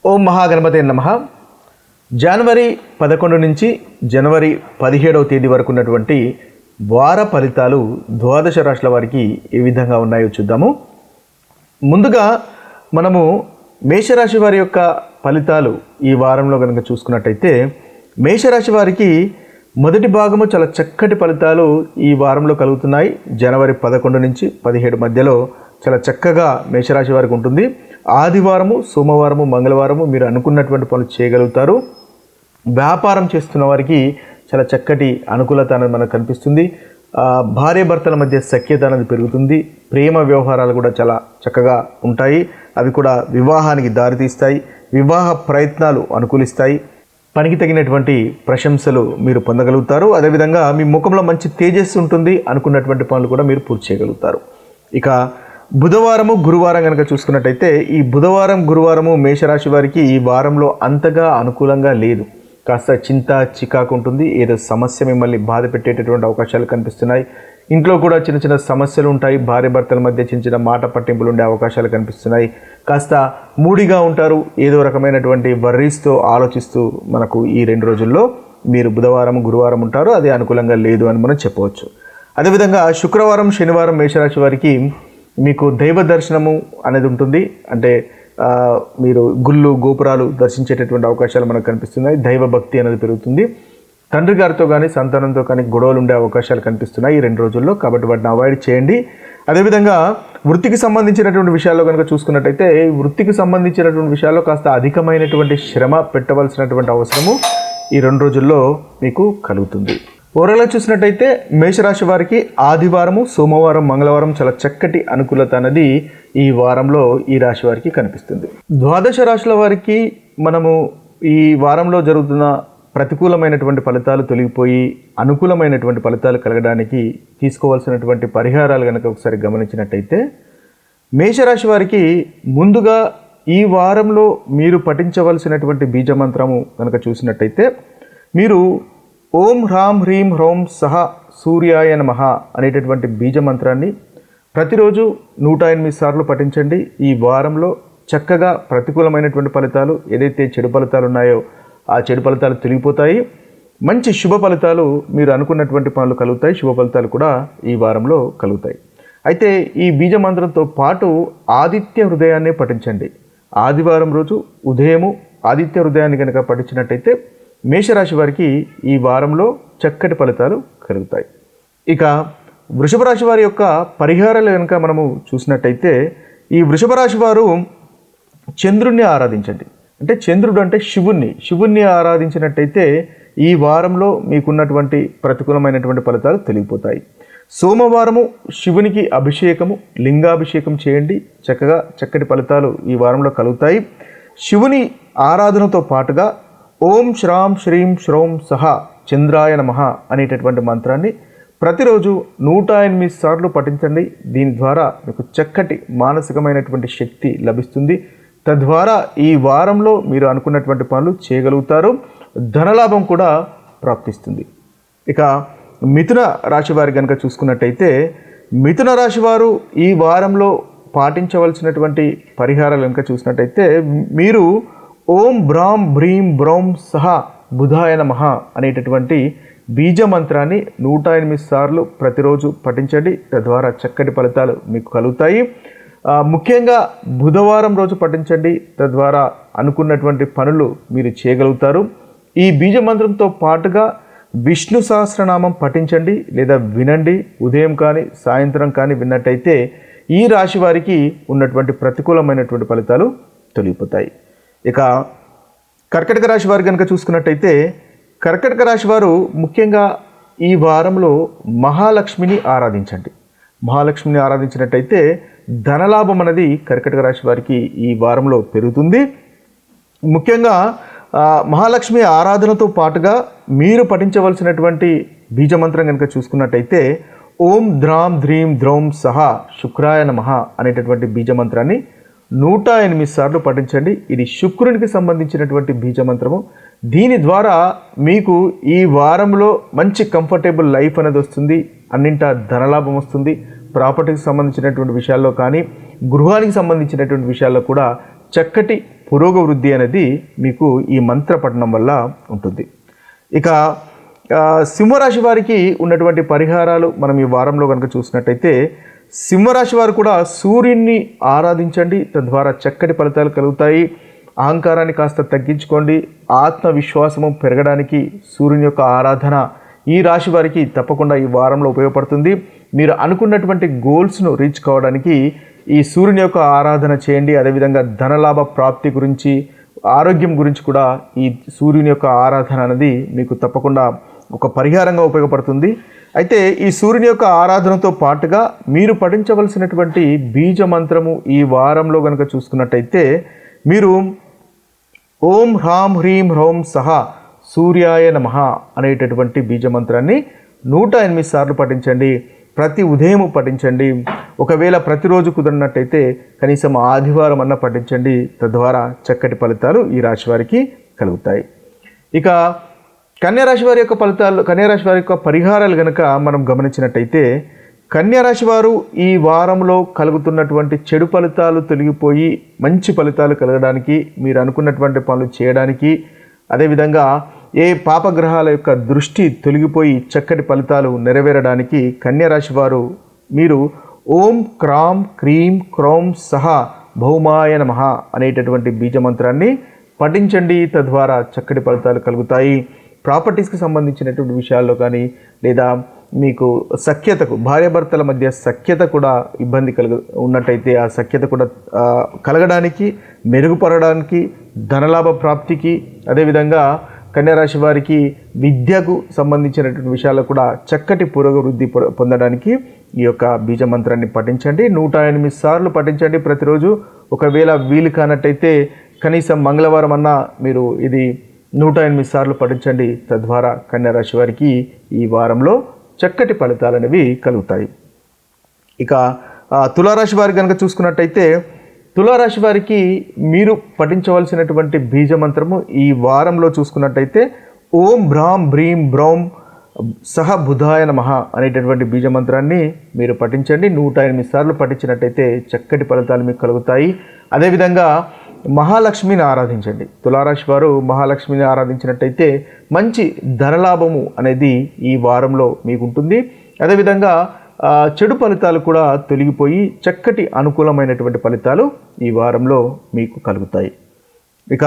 ఓం మహాగణపతే నమః. జనవరి 11 నుంచి జనవరి 17వ తేదీ వరకు ఉన్నటువంటి వార ఫలితాలు ద్వాదశ రాశుల వారికి ఏ విధంగా ఉన్నాయో చూద్దాము. ముందుగా మనము మేషరాశి వారి యొక్క ఫలితాలు ఈ వారంలో కనుక చూసుకున్నట్టయితే మేషరాశి వారికి మొదటి భాగము చాలా చక్కటి ఫలితాలు ఈ వారంలో కలుగుతున్నాయి. జనవరి 11 నుంచి 17 మధ్యలో చాలా చక్కగా మేషరాశి వారికి ఉంటుంది. ఆదివారము, సోమవారము, మంగళవారము మీరు అనుకున్నటువంటి పనులు చేయగలుగుతారు. వ్యాపారం చేస్తున్న వారికి చాలా చక్కటి అనుకూలత అనేది మనకు కనిపిస్తుంది. భార్య భర్తల మధ్య సఖ్యత అనేది పెరుగుతుంది. ప్రేమ వ్యవహారాలు కూడా చాలా చక్కగా ఉంటాయి. అవి కూడా వివాహానికి దారితీస్తాయి. వివాహ ప్రయత్నాలు అనుకూలిస్తాయి. పనికి తగినటువంటి ప్రశంసలు మీరు పొందగలుగుతారు. అదేవిధంగా మీ ముఖంలో మంచి తేజస్సు ఉంటుంది. అనుకున్నటువంటి పనులు కూడా మీరు పూర్తి చేయగలుగుతారు. ఇక బుధవారము, గురువారం కనుక చూసుకున్నట్టయితే ఈ బుధవారం, గురువారము మేషరాశి వారికి ఈ వారంలో అంతగా అనుకూలంగా లేదు. కాస్త చింత, చికాకు ఉంటుంది. ఏదో సమస్య మిమ్మల్ని బాధ పెట్టేటటువంటి అవకాశాలు కనిపిస్తున్నాయి. ఇంట్లో కూడా చిన్న చిన్న సమస్యలు ఉంటాయి. భార్య భర్తల మధ్య చిన్న చిన్న మాట పట్టింపులు ఉండే అవకాశాలు కనిపిస్తున్నాయి. కాస్త మూడిగా ఉంటారు. ఏదో రకమైనటువంటి వర్రీస్తో ఆలోచిస్తూ మనకు ఈ 2 రోజుల్లో మీరు బుధవారం, గురువారం ఉంటారు. అది అనుకూలంగా లేదు అని మనం చెప్పవచ్చు. అదేవిధంగా శుక్రవారం, శనివారం మేషరాశి వారికి మీకు దైవ దర్శనము అనేది ఉంటుంది. అంటే మీరు గుళ్ళు, గోపురాలు దర్శించేటటువంటి అవకాశాలు మనకు కనిపిస్తున్నాయి. దైవ భక్తి అనేది పెరుగుతుంది. తండ్రి గారితో కానీ సంతానంతో కానీ గొడవలు ఉండే అవకాశాలు కనిపిస్తున్నాయి ఈ 2 రోజుల్లో. కాబట్టి వాటిని అవాయిడ్ చేయండి. అదేవిధంగా వృత్తికి సంబంధించినటువంటి విషయాల్లో కనుక చూసుకున్నట్టయితే వృత్తికి సంబంధించినటువంటి విషయాల్లో కాస్త అధికమైనటువంటి శ్రమ పెట్టవలసినటువంటి అవసరము ఈ 2 రోజుల్లో మీకు కలుగుతుంది. ఓవరాల్గా చూసినట్టయితే మేషరాశి వారికి ఆదివారము, సోమవారం, మంగళవారం చాలా చక్కటి అనుకూలత అనేది ఈ వారంలో ఈ రాశి వారికి కనిపిస్తుంది. ద్వాదశ రాశుల వారికి మనము ఈ వారంలో జరుగుతున్న ప్రతికూలమైనటువంటి ఫలితాలు తొలగిపోయి అనుకూలమైనటువంటి ఫలితాలు కలగడానికి తీసుకోవాల్సినటువంటి పరిహారాలు కనుక ఒకసారి గమనించినట్టయితే మేషరాశి వారికి ముందుగా ఈ వారంలో మీరు పఠించవలసినటువంటి బీజమంత్రము కనుక చూసినట్టయితే మీరు ఓం హ్రాం హ్రీం హ్రౌం సహ సూర్యాయ నమః అనేటటువంటి బీజమంత్రాన్ని ప్రతిరోజు 108 సార్లు పఠించండి. ఈ వారంలో చక్కగా ప్రతికూలమైనటువంటి ఫలితాలు, ఏదైతే చెడు ఫలితాలు ఉన్నాయో ఆ చెడు ఫలితాలు తొలగిపోతాయి. మంచి శుభ ఫలితాలు, మీరు అనుకున్నటువంటి పనులు కలుగుతాయి. శుభ ఫలితాలు కూడా ఈ వారంలో కలుగుతాయి. అయితే ఈ బీజమంత్రంతో పాటు ఆదిత్య హృదయాన్ని పఠించండి. ఆదివారం రోజు ఉదయము ఆదిత్య హృదయాన్ని కనుక పఠించినట్టయితే మేషరాశి వారికి ఈ వారంలో చక్కటి ఫలితాలు కలుగుతాయి. ఇక వృషభ రాశి వారి యొక్క పరిహారాలు కనుక మనము చూసినట్టయితే ఈ వృషభ రాశి వారు చంద్రుణ్ణి ఆరాధించండి. అంటే చంద్రుడు అంటే శివుణ్ణి ఆరాధించినట్టయితే ఈ వారంలో మీకున్నటువంటి ప్రతికూలమైనటువంటి ఫలితాలు తొలగిపోతాయి. సోమవారము శివునికి అభిషేకము, లింగాభిషేకం చేయండి. చక్కగా చక్కటి ఫలితాలు ఈ వారంలో కలుగుతాయి. శివుని ఆరాధనతో పాటుగా ఓం శ్రాం శ్రీం శ్రౌం సహ చంద్రాయ నమః అనేటటువంటి మంత్రాన్ని ప్రతిరోజు 108 సార్లు పఠించండి. దీని ద్వారా మీకు చక్కటి మానసికమైనటువంటి శక్తి లభిస్తుంది. తద్వారా ఈ వారంలో మీరు అనుకున్నటువంటి పనులు చేయగలుగుతారు. ధనలాభం కూడా ప్రాప్తిస్తుంది. ఇక మిథున రాశి వారి కనుక చూసుకున్నట్టయితే మిథున రాశి వారు ఈ వారంలో పాటించవలసినటువంటి పరిహారాలు కనుక చూసినట్టయితే మీరు ఓం బ్రాం భ్రీం బ్రౌం సహ బుధాయ నమః అనేటటువంటి బీజమంత్రాన్ని 108 సార్లు ప్రతిరోజు పఠించండి. తద్వారా చక్కటి ఫలితాలు మీకు కలుగుతాయి. ముఖ్యంగా బుధవారం రోజు పఠించండి. తద్వారా అనుకున్నటువంటి పనులు మీరు చేయగలుగుతారు. ఈ బీజమంత్రంతో పాటుగా విష్ణు సహస్రనామం పఠించండి లేదా వినండి. ఉదయం కానీ సాయంత్రం కానీ విన్నట్టయితే ఈ రాశి వారికి ఉన్నటువంటి ప్రతికూలమైనటువంటి ఫలితాలు తొలగిపోతాయి. ఇక కర్కటక రాశి వారు కనుక చూసుకున్నట్టయితే కర్కటక రాశి వారు ముఖ్యంగా ఈ వారంలో మహాలక్ష్మిని ఆరాధించండి. మహాలక్ష్మిని ఆరాధించినట్టయితే ధనలాభం అనేది కర్కటక రాశి వారికి ఈ వారంలో పెరుగుతుంది. ముఖ్యంగా మహాలక్ష్మి ఆరాధనతో పాటుగా మీరు పఠించవలసినటువంటి బీజమంత్రం కనుక చూసుకున్నట్టయితే ఓం ద్రాం ధ్రీం ద్రౌం సహ శుక్రాయ నమః అనేటటువంటి బీజమంత్రాన్ని 108 సార్లు పఠించండి. ఇది శుక్రునికి సంబంధించినటువంటి బీజమంత్రము. దీని ద్వారా మీకు ఈ వారంలో మంచి కంఫర్టబుల్ లైఫ్ అనేది వస్తుంది. అన్నింటా ధనలాభం వస్తుంది. ప్రాపర్టీకి సంబంధించినటువంటి విషయాల్లో కానీ గృహానికి సంబంధించినటువంటి విషయాల్లో కూడా చక్కటి పురోగవృద్ధి అనేది మీకు ఈ మంత్ర పఠనం వల్ల ఉంటుంది. ఇక సింహరాశి వారికి ఉన్నటువంటి పరిహారాలు మనం ఈ వారంలో కనుక చూసినట్టయితే, సింహరాశి వారు కూడా సూర్యుడిని ఆరాధించండి, తద్వారా చక్కటి ఫలితాలు కలుగుతాయి. అహంకారాన్ని కాస్త తగ్గించుకోండి. ఆత్మవిశ్వాసము పెరగడానికి సూర్యుని యొక్క ఆరాధన ఈ రాశి వారికి తప్పకుండా ఈ వారంలో ఉపయోగపడుతుంది. మీరు అనుకున్నటువంటి గోల్స్ను రీచ్ కావడానికి ఈ సూర్యుని యొక్క ఆరాధన చేయండి. అదేవిధంగా ధనలాభ ప్రాప్తి గురించి, ఆరోగ్యం గురించి కూడా ఈ సూర్యుని యొక్క ఆరాధన అనేది మీకు తప్పకుండా ఒక పరిహారంగా ఉపయోగపడుతుంది. అయితే ఈ సూర్యుని యొక్క ఆరాధనతో పాటుగా మీరు పఠించవలసినటువంటి బీజ మంత్రము ఈ వారంలో కనుక చూసుకున్నట్టయితే, మీరు ఓం హ్రాం హ్రీం హ్రౌం సహా సూర్యాయ నమః అనేటటువంటి బీజమంత్రాన్ని 108 సార్లు పఠించండి. ప్రతి ఉదయం పఠించండి. ఒకవేళ ప్రతిరోజు కుదిరినట్టయితే కనీసం ఆదివారం అన్న పఠించండి. తద్వారా చక్కటి ఫలితాలు ఈ రాశి వారికి కలుగుతాయి. ఇక కన్యారాశి వారి యొక్క ఫలితాలు, కన్యారాశి వారి యొక్క పరిహారాలు కనుక మనం గమనించినట్టయితే, కన్యారాశి వారు ఈ వారంలో కలుగుతున్నటువంటి చెడు ఫలితాలు తొలగిపోయి మంచి ఫలితాలు కలగడానికి, మీరు అనుకున్నటువంటి పనులు చేయడానికి, అదేవిధంగా ఏ పాపగ్రహాల యొక్క దృష్టి తొలగిపోయి చక్కటి ఫలితాలు నెరవేరడానికి కన్యారాశి వారు మీరు ఓం క్రాం క్రీం క్రౌం సహా భౌమాయ నమః అనేటటువంటి బీజమంత్రాన్ని పఠించండి. తద్వారా చక్కటి ఫలితాలు కలుగుతాయి. ప్రాపర్టీస్కి సంబంధించినటువంటి విషయాల్లో కానీ, లేదా మీకు సఖ్యతకు, భార్యాభర్తల మధ్య సఖ్యత కూడా ఇబ్బంది ఉన్నట్టయితే ఆ సఖ్యత కూడా కలగడానికి, మెరుగుపడడానికి, ధనలాభ ప్రాప్తికి, అదేవిధంగా కన్యారాశి వారికి విద్యకు సంబంధించినటువంటి విషయాల్లో కూడా చక్కటి పురోగవృద్ధి పొందడానికి ఈ యొక్క బీజ మంత్రాన్ని పఠించండి. 108 సార్లు పఠించండి ప్రతిరోజు. ఒకవేళ వీలు కానట్టయితే కనీసం మంగళవారం అన్నా మీరు ఇది 108 సార్లు పఠించండి. తద్వారా కన్యారాశి వారికి ఈ వారంలో చక్కటి ఫలితాలు అనేవి కలుగుతాయి. ఇక తులారాశి వారికి కనుక చూసుకున్నట్టయితే, తులారాశి వారికి మీరు పఠించవలసినటువంటి బీజమంత్రము ఈ వారంలో చూసుకున్నట్టయితే ఓం భ్రాం భ్రీం బ్రౌం సహ బుధాయ నమః అనేటటువంటి బీజమంత్రాన్ని మీరు పఠించండి. 108 సార్లు పఠించినట్టయితే చక్కటి ఫలితాలు మీకు కలుగుతాయి. అదేవిధంగా మహాలక్ష్మిని ఆరాధించండి. తులారాశి వారు మహాలక్ష్మిని ఆరాధించినట్టయితే మంచి ధనలాభము అనేది ఈ వారంలో మీకు ఉంటుంది. అదేవిధంగా చెడు ఫలితాలు కూడా తొలగిపోయి చక్కటి అనుకూలమైనటువంటి ఫలితాలు ఈ వారంలో మీకు కలుగుతాయి. ఇక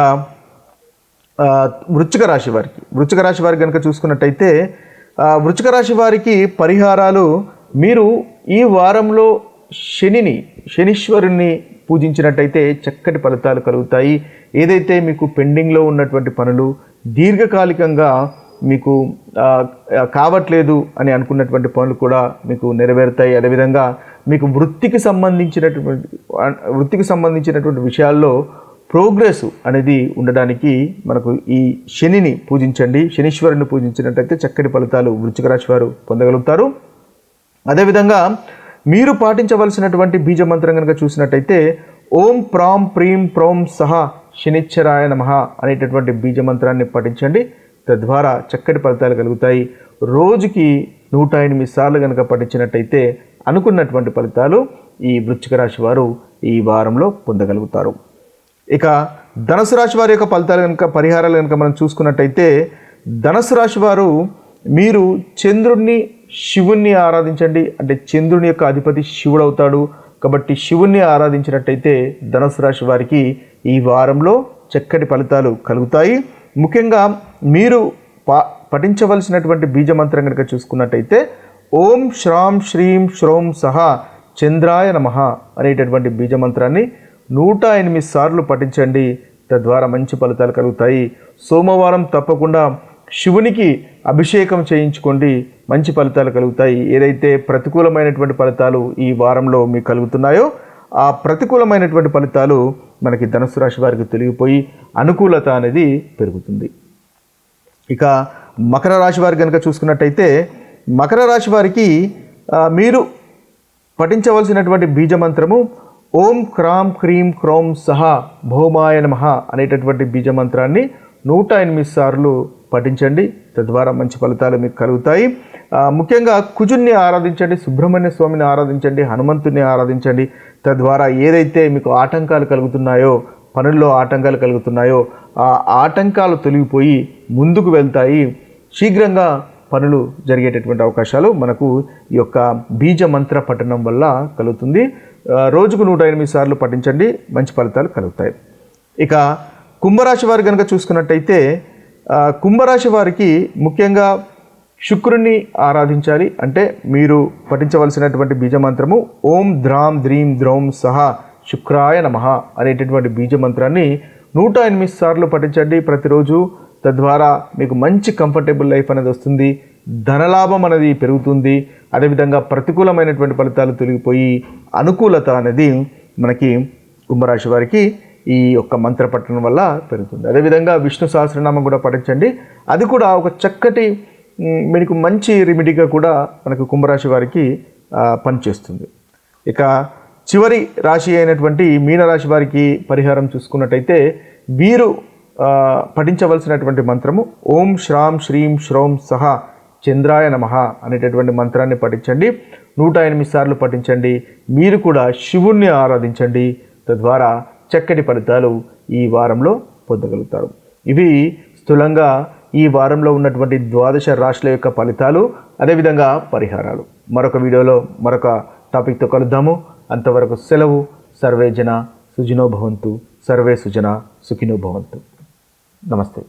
వృశ్చిక రాశి వారికి కనుక చూసుకున్నట్టయితే, వృశ్చిక రాశి వారికి పరిహారాలు, మీరు ఈ వారంలో శనీశ్వరుణ్ణి పూజించినట్టయితే చక్కటి ఫలితాలు కలుగుతాయి. ఏదైతే మీకు పెండింగ్లో ఉన్నటువంటి పనులు, దీర్ఘకాలికంగా మీకు కావట్లేదు అని అనుకున్నటువంటి పనులు కూడా మీకు నెరవేరుతాయి. అదేవిధంగా మీకు వృత్తికి సంబంధించినటువంటి విషయాల్లో ప్రోగ్రెస్ అనేది ఉండడానికి మనకు ఈ శనిని పూజించండి. శనీశ్వరుని పూజించినట్టయితే చక్కటి ఫలితాలు వృశ్చిక రాశి వారు పొందగలుగుతారు. అదేవిధంగా మీరు పాటించవలసినటువంటి బీజమంత్రం కనుక చూసినట్టయితే ఓం ప్రాం ప్రీం ప్రౌం సహా శనిశ్చరాయ నమః అనేటటువంటి బీజమంత్రాన్ని పఠించండి. తద్వారా చక్కటి ఫలితాలు కలుగుతాయి. రోజుకి 108 సార్లు కనుక పఠించినట్టయితే అనుకున్నటువంటి ఫలితాలు ఈ వృశ్చిక రాశి వారు ఈ వారంలో పొందగలుగుతారు. ఇక ధనుసు రాశి వారి యొక్క ఫలితాలు కనుక, పరిహారాలు కనుక మనం చూసుకున్నట్టయితే, ధనుసు రాశి వారు మీరు చంద్రుడిని, శివుణ్ణి ఆరాధించండి. అంటే చంద్రుని యొక్క అధిపతి శివుడు అవుతాడు కాబట్టి శివుణ్ణి ఆరాధించినట్టయితే ధనుసు రాశి వారికి ఈ వారంలో చక్కటి ఫలితాలు కలుగుతాయి. ముఖ్యంగా మీరు పఠించవలసినటువంటి బీజమంత్రం కనుక చూసుకున్నట్టయితే ఓం శ్రాం శ్రీం శ్రౌం సహా చంద్రాయ నమః అనేటటువంటి బీజమంత్రాన్ని 108 సార్లు పఠించండి. తద్వారా మంచి ఫలితాలు కలుగుతాయి. సోమవారం తప్పకుండా శివునికి అభిషేకం చేయించుకోండి, మంచి ఫలితాలు కలుగుతాయి. ఏదైతే ప్రతికూలమైనటువంటి ఫలితాలు ఈ వారంలో మీకు కలుగుతున్నాయో ఆ ప్రతికూలమైనటువంటి ఫలితాలు మనకి ధనుసు రాశి వారికి తొలగిపోయి అనుకూలత అనేది పెరుగుతుంది. ఇక మకర రాశి వారికి కనుక చూసుకున్నట్టయితే, మకర రాశి వారికి మీరు పఠించవలసినటువంటి బీజమంత్రము ఓం క్రాం క్రీం క్రౌం సహా భౌమాయ నమః అనేటటువంటి బీజమంత్రాన్ని 108 సార్లు పఠించండి. తద్వారా మంచి ఫలితాలు మీకు కలుగుతాయి. ముఖ్యంగా కుజుణ్ణి ఆరాధించండి, సుబ్రహ్మణ్య స్వామిని ఆరాధించండి, హనుమంతుని ఆరాధించండి. తద్వారా ఏదైతే మీకు ఆటంకాలు కలుగుతున్నాయో పనుల్లో ఆటంకాలు కలుగుతున్నాయో ఆ ఆటంకాలు తొలగిపోయి ముందుకు వెళ్తాయి. శీఘ్రంగా పనులు జరిగేటటువంటి అవకాశాలు మనకు ఈ యొక్క బీజ మంత్ర పఠనం వల్ల కలుగుతుంది. రోజుకు 108 సార్లు పఠించండి, మంచి ఫలితాలు కలుగుతాయి. ఇక కుంభరాశి వారు కనుక చూసుకున్నట్టయితే కుంభరాశి వారికి ముఖ్యంగా శుక్రుని ఆరాధించాలి. అంటే మీరు పఠించవలసినటువంటి బీజమంత్రము ఓం ద్రాం ద్రీం ద్రౌం సహా శుక్రాయ నమః అనేటటువంటి బీజమంత్రాన్ని 108 సార్లు పఠించండి ప్రతిరోజు. తద్వారా మీకు మంచి కంఫర్టబుల్ లైఫ్ అనేది వస్తుంది, ధనలాభం అనేది పెరుగుతుంది. అదేవిధంగా ప్రతికూలమైనటువంటి ఫలితాలు తొలగిపోయి అనుకూలత అనేది మనకి కుంభరాశి వారికి ఈ యొక్క మంత్ర పఠనం వల్ల పెరుగుతుంది. అదేవిధంగా విష్ణు సహస్రనామం కూడా పఠించండి. అది కూడా ఒక చక్కటి మీకు మంచి రెమెడీగా కూడా మనకు కుంభరాశి వారికి పనిచేస్తుంది. ఇక చివరి రాశి అయినటువంటి మీనరాశి వారికి పరిహారం చూసుకున్నట్టయితే వీరు పఠించవలసినటువంటి మంత్రము ఓం శ్రాం శ్రీం శ్రౌం సహా చంద్రాయ నమః అనేటటువంటి మంత్రాన్ని పఠించండి. 108 సార్లు పఠించండి. మీరు కూడా శివుణ్ణి ఆరాధించండి. తద్వారా చక్కటి ఫలితాలు ఈ వారంలో పొందగలుగుతారు. ఇవి స్థూలంగా ఈ వారంలో ఉన్నటువంటి 12 రాశుల యొక్క ఫలితాలు, అదేవిధంగా పరిహారాలు. మరొక వీడియోలో మరొక టాపిక్తో కలుద్దాము. అంతవరకు సెలవు. సర్వే జన సుఖినో భవంతు, సర్వే సుజన సుఖినో భవంతు. నమస్తే.